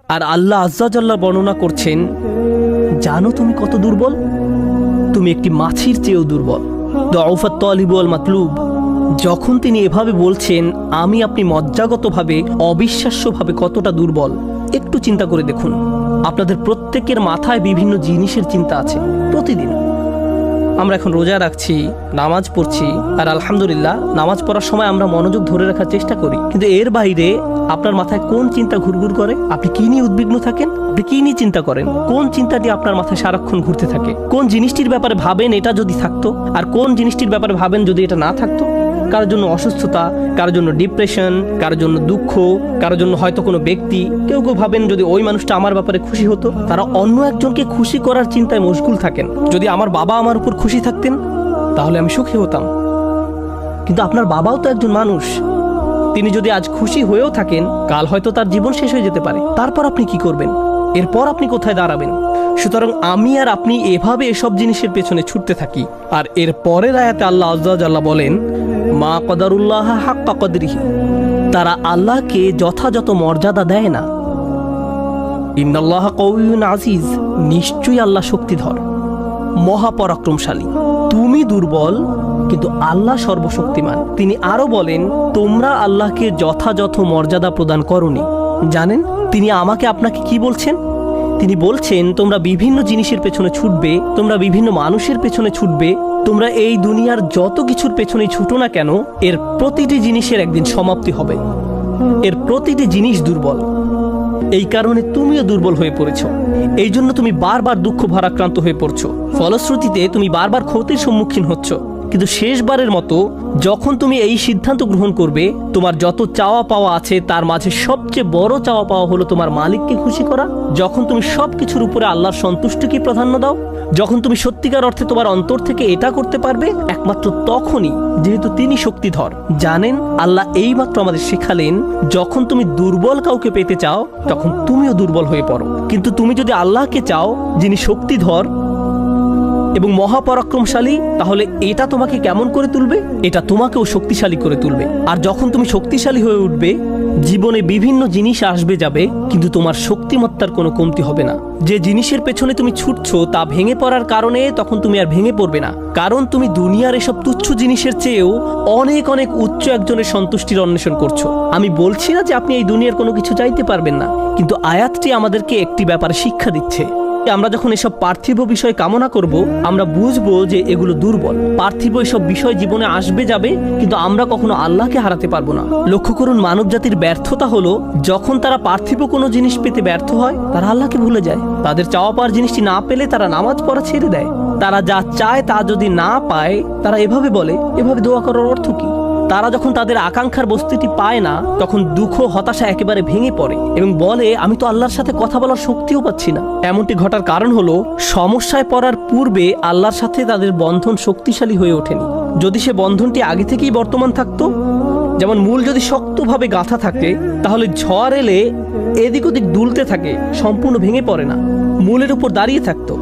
আর আল্লাহ আজ্জা জাল্লা বর্ণনা করছেন, জানো তুমি কত দুর্বল? তুমি একটি মাছির চেয়েও দুর্বল। দুআফাত তালিব ওয়াল মাতলুব। যখন তিনি এভাবে বলছেন, আমি আপনি মজ্জাগতভাবে অবিশ্বাস্যভাবে কতটা দুর্বল, একটু চিন্তা করে দেখুন। আপনাদের প্রত্যেকের মাথায় বিভিন্ন জিনিসের চিন্তা আছে প্রতিদিন। আমরা এখন রোজা রাখছি, নামাজ পড়ছি, আর আলহামদুলিল্লাহ নামাজ পড়ার সময় আমরা মনোযোগ ধরে রাখার চেষ্টা করি, কিন্তু এর বাইরে আপনার মাথায় কোন চিন্তা ঘুরঘুর করে? আপনি কি নিয়ে উদ্বিগ্ন থাকেন? আপনি কি নিয়ে চিন্তা করেন? কোন চিন্তাটি আপনার মাথায় সারাক্ষণ ঘুরতে থাকে? কোন জিনিসটির ব্যাপারে ভাবেন এটা যদি থাকতো, আর কোন জিনিসটির ব্যাপারে ভাবেন যদি এটা না থাকতো? কারোর জন্য অসুস্থতা, কারোর জন্য ডিপ্রেশন, কারোর জন্য দুঃখ, কারোর জন্য হয়তো কোনো ব্যক্তি। কেউ কেউ ভাবেন যদি ওই মানুষটা আমার ব্যাপারে খুশি হতো। তারা অন্য একজনকে খুশি করার চিন্তায় মশগুল থাকেন। যদি আমার বাবা আমার উপর খুশি থাকতেন তাহলে আমি সুখী হতাম। কিন্তু আপনার বাবাও তো একজন মানুষ। তিনি যদি আজ খুশি হয়েও থাকেন, কাল হয়তো তার জীবন শেষ হয়ে যেতে পারে। তারপর আপনি কি করবেন? এরপর আপনি কোথায় দাঁড়াবেন? সুতরাং আমি আর আপনি এভাবে এসব জিনিসের পেছনে ছুটতে থাকি। আর এর পরের আয়াতে আল্লাহ আজ্জা জাল্লা বলেন, মা কদারুল্লাহ হাক্কা কদরিহি। তারা আল্লাহকে যথাযথ মর্যাদা দেয় না। ইন্নাল্লাহ কাউইয়ুন আজিজ। নিশ্চয়ই আল্লাহ শক্তিধর, মহাপরাক্রমশালী। তুমি দুর্বল, কিন্তু আল্লাহ সর্বশক্তিমান। তিনি আরো বলেন, তোমরা আল্লাহকে যথাযথ মর্যাদা প্রদান করনি। জানেন তিনি আমাকে আপনাকে কি বলছেন? তিনি বলছেন, তোমরা বিভিন্ন জিনিসের পেছনে ছুটবে, তোমরা বিভিন্ন মানুষের পেছনে ছুটবে, তোমরা এই দুনিয়ার যত কিছুর পেছনে ছুটো না কেন, এর প্রতিটি জিনিসের একদিন সমাপ্তি হবে। এর প্রতিটি জিনিস দুর্বল। এই কারণে তুমিও দুর্বল হয়ে পড়েছ। এই জন্য তুমি বারবার দুঃখ ভারাক্রান্ত হয়ে পড়ছো। ফলশ্রুতিতে তুমি বারবার ক্ষতির সম্মুখীন হচ্ছ। কিন্তু শেষবারের মতো যখন তুমি এই সিদ্ধান্ত গ্রহণ করবে, তোমার যত চাওয়া পাওয়া আছে তার মাঝে সবচেয়ে বড় চাওয়া পাওয়া হলো তোমার মালিককে খুশি করা। যখন তুমি সবকিছুর উপরে আল্লাহর সন্তুষ্টিকে প্রাধান্য দাও, যখন তুমি সত্যিকার অর্থে তোমার অন্তর থেকে এটা করতে পারবে, একমাত্র তখনই, যেহেতু তিনি শক্তিধর। জানেন আল্লাহ এইমাত্র আমাদের শেখালেন, যখন তুমি দুর্বল কাউকে পেতে চাও তখন তুমিও দুর্বল হয়ে পড়ো। কিন্তু তুমি যদি আল্লাহকে চাও, যিনি শক্তিধর এবং মহাপরাক্রমশালী, তাহলে এটা তোমাকে কেমন করে তুলবে? এটা তোমাকেও শক্তিশালী করে তুলবে। আর যখন তুমি শক্তিশালী হয়ে উঠবে, জীবনে বিভিন্ন জিনিস আসবে যাবে, কিন্তু তোমার শক্তিমত্তার কোনো কমতি হবে না। যে জিনিসের পেছনে তুমি ছুটছো তা ভেঙে পড়ার কারণে তখন তুমি আর ভেঙে পড়বে না, কারণ তুমি দুনিয়ার এসব তুচ্ছ জিনিসের চেয়েও অনেক অনেক উচ্চ একজনের সন্তুষ্টির অন্বেষণ করছো। আমি বলছি না যে আপনি এই দুনিয়ার কোনো কিছু চাইতে পারবেন না, কিন্তু আয়াতটি আমাদেরকে একটি ব্যাপারে শিক্ষা দিচ্ছে। আমরা যখন এসব পার্থিব বিষয় কামনা করব, আমরা বুঝবো যে এগুলো দুর্বল। পার্থিব এসব বিষয় জীবনে আসবে যাবে, কিন্তু আমরা কখনো আল্লাহকে হারাতে পারবো না। লক্ষ্য করুন, মানব জাতির ব্যর্থতা হলো, যখন তারা পার্থিব কোনো জিনিস পেতে ব্যর্থ হয়, তারা আল্লাহকে ভুলে যায়। তাদের চাওয়া পাওয়ার জিনিসটি না পেলে তারা নামাজ পড়া ছেড়ে দেয়। তারা যা চায় তা যদি না পায়, তারা এভাবে বলে, এভাবে দোয়া করার অর্থ কি? তারা যখন তাদের আকাঙ্ক্ষার বস্তুটি পায় না, তখন দুঃখ হতাশা একেবারে ভেঙে পড়ে এবং বলে, আমি তো আল্লাহর সাথে কথা বলার শক্তিও পাচ্ছি না। এমনটি ঘটার কারণ হলো, সমস্যায় পড়ার পূর্বে আল্লাহর সাথে তাদের বন্ধন শক্তিশালী হয়ে ওঠেনি। যদি সে বন্ধনটি আগে থেকেই বর্তমান থাকতো, যেমন মূল যদি শক্তভাবে গাঁথা থাকে, তাহলে ঝড় এলে এদিক ওদিক দুলতে থাকে, সম্পূর্ণ ভেঙে পড়ে না, মূলের উপর দাঁড়িয়ে থাকতো।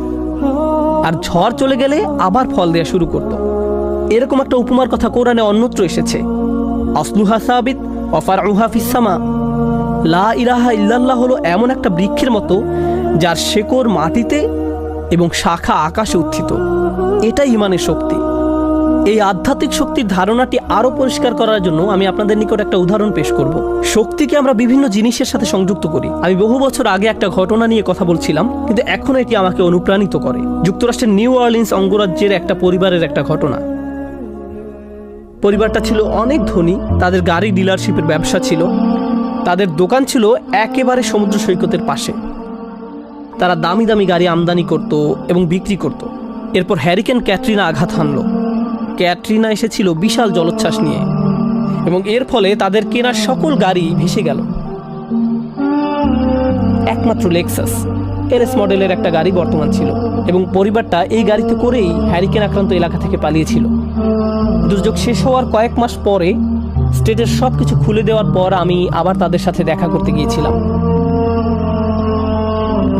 আর ঝড় চলে গেলে আবার ফল দেয়া শুরু করতো। এরকম একটা উপমার কথা কোরআনে অন্যত্র এসেছে, আসলুহা সাবিত ওয়া ফারউহা ফিস সামা। লা ইলাহা ইল্লাল্লাহ হলো এমন একটা বৃক্ষের মতো, যার শেকড় মাটিতে এবং শাখা আকাশে উত্থিত। এটাই ঈমানের শক্তি। এই আধ্যাত্মিক শক্তির ধারণাটি আরো পরিষ্কার করার জন্য আমি আপনাদের নিকট একটা উদাহরণ পেশ করব। শক্তিকে আমরা বিভিন্ন জিনিসের সাথে সংযুক্ত করি। আমি বহু বছর আগে একটা ঘটনা নিয়ে কথা বলছিলাম, কিন্তু এখন এটি আমাকে অনুপ্রাণিত করে। যুক্তরাষ্ট্রের নিউ অরলিন্স অঙ্গরাজ্যের একটা পরিবারের একটা ঘটনা। পরিবারটা ছিল অনেক ধনী, তাদের গাড়ি ডিলারশিপের ব্যবসা ছিল, তাদের দোকান ছিল একেবারে সমুদ্র সৈকতের পাশে। তারা দামি দামি গাড়ি আমদানি করত এবং বিক্রি করত। এরপর হ্যারিকেন ক্যাটরিনা আঘাত হানল। ক্যাটরিনা এসেছিল বিশাল জলোচ্ছ্বাস নিয়ে এবং এর ফলে তাদের কেনা সকল গাড়ি ভেসে গেল। একমাত্র লেক্সাস এলএস মডেলের একটা গাড়ি বর্তমান ছিল এবং পরিবারটা এই গাড়িতে করেই হ্যারিকেন আক্রান্ত এলাকা থেকে পালিয়েছিল। দুর্যোগ শেষ হওয়ার কয়েক মাস পরে স্টেটের সবকিছু খুলে দেওয়ার পর আমি আবার তাদের সাথে দেখা করতে গিয়েছিলাম।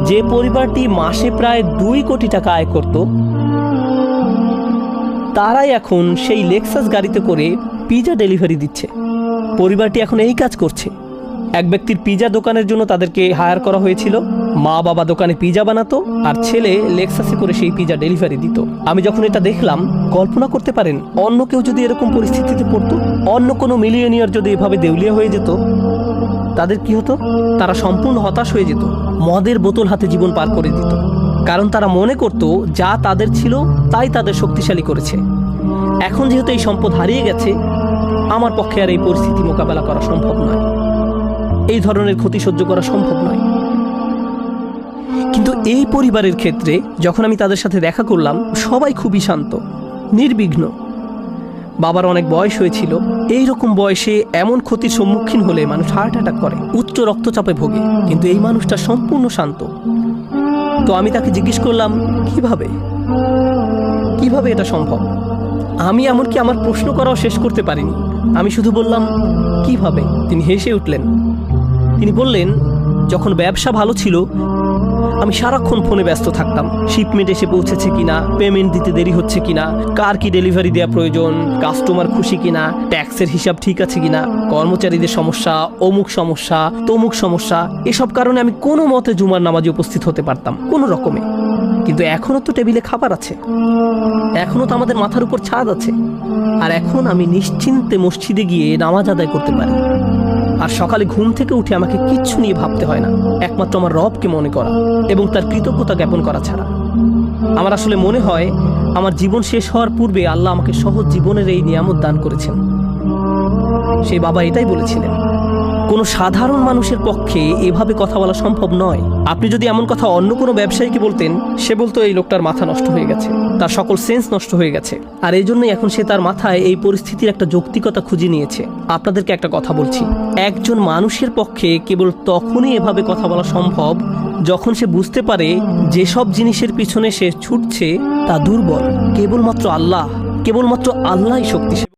যে পরিবারটি মাসে প্রায় 2 কোটি টাকা আয় করত, তারাই এখন সেই লেক্সাস গাড়িতে করে পিজা ডেলিভারি দিচ্ছে। পরিবারটি এখন এই কাজ করছে। এক ব্যক্তির পিজা দোকানের জন্য তাদেরকে হায়ার করা হয়েছিল। মা বাবা দোকানে পিজা বানাতো আর ছেলে লেক্সাসে করে সেই পিজা ডেলিভারি দিত। আমি যখন এটা দেখলাম, কল্পনা করতে পারেন অন্য কেউ যদি এরকম পরিস্থিতিতে পড়তো, অন্য কোনো মিলিয়নিয়ার যদি এভাবে দেউলিয়া হয়ে যেত, তাদের কি হতো? তারা সম্পূর্ণ হতাশ হয়ে যেত, মদের বোতল হাতে জীবন পার করে দিত। কারণ তারা মনে করত যা তাদের ছিল তাই তাদের শক্তিশালী করেছে। এখন যেহেতু এই সম্পদ হারিয়ে গেছে, আমার পক্ষে আর এই পরিস্থিতি মোকাবেলা করা সম্ভব নয়, এই ধরনের ক্ষতি সহ্য করা সম্ভব নয়। কিন্তু এই পরিবারের ক্ষেত্রে যখন আমি তাদের সাথে দেখা করলাম, সবাই খুবই শান্ত, নির্বিঘ্ন। বাবার অনেক বয়স হয়েছিল। এই রকম বয়সে এমন ক্ষতির সম্মুখীন হলে মানুষ হার্ট অ্যাটাক করে, উচ্চ রক্তচাপে ভোগে, কিন্তু এই মানুষটা সম্পূর্ণ শান্ত। তো আমি তাকে জিজ্ঞেস করলাম, কিভাবে এটা সম্ভব? আমি এমনকি আমার প্রশ্ন করাও শেষ করতে পারিনি, আমি শুধু বললাম কিভাবে। তিনি হেসে উঠলেন। তিনি বললেন, যখন ব্যবসা ভালো ছিল আমি সারাক্ষণ ফোনে ব্যস্ত থাকতাম। শিপমেন্ট এসে পৌঁছেছে কিনা, পেমেন্ট দিতে দেরি হচ্ছে কিনা, কার কি ডেলিভারি দেওয়া প্রয়োজন, কাস্টমার খুশি কিনা, ট্যাক্সের হিসাব ঠিক আছে কিনা, কর্মচারীদের সমস্যা, অমুক সমস্যা, তমুক সমস্যা। এসব কারণে আমি কোনো মতে জুমার নামাজে উপস্থিত হতে পারতাম কোনো রকমে। কিন্তু এখনও তো টেবিলে খাবার আছে, এখনও তো আমাদের মাথার উপর ছাদ আছে, আর এখন আমি নিশ্চিন্তে মসজিদে গিয়ে নামাজ আদায় করতে পারি। আর সকালে ঘুম থেকে উঠে আমাকে কিচ্ছু নিয়ে ভাবতে হয় না, একমাত্র আমার রবকে মনে করা এবং তার কৃতজ্ঞতা জ্ঞাপন করা ছাড়া। আমার আসলে মনে হয় আমার জীবন শেষ হওয়ার পূর্বে আল্লাহ আমাকে সহজ জীবনের এই নিয়ামত দান করেছেন। সেই বাবা এটাই বলেছিলেন, কোনো সাধারণ মানুষের পক্ষে এভাবে কথা বলা সম্ভব নয়। আপনি যদি এমন কথা অন্য কোনো ব্যবসায়ীকে বলতেন, সে বলতো এই লোকটার মাথা নষ্ট হয়ে গেছে, তার সকল সেন্স নষ্ট হয়ে গেছে। আর এই জন্যই এখন সে তার মাথায় এই পরিস্থিতির একটা যৌক্তিকতা খুঁজে নিয়েছে। আপনাদেরকে একটা কথা বলছি, একজন মানুষের পক্ষে কেবল তখনই এভাবে কথা বলা সম্ভব যখন সে বুঝতে পারে যেসব জিনিসের পিছনে সে ছুটছে তা দুর্বল। কেবলমাত্র আল্লাহই শক্তিশালী।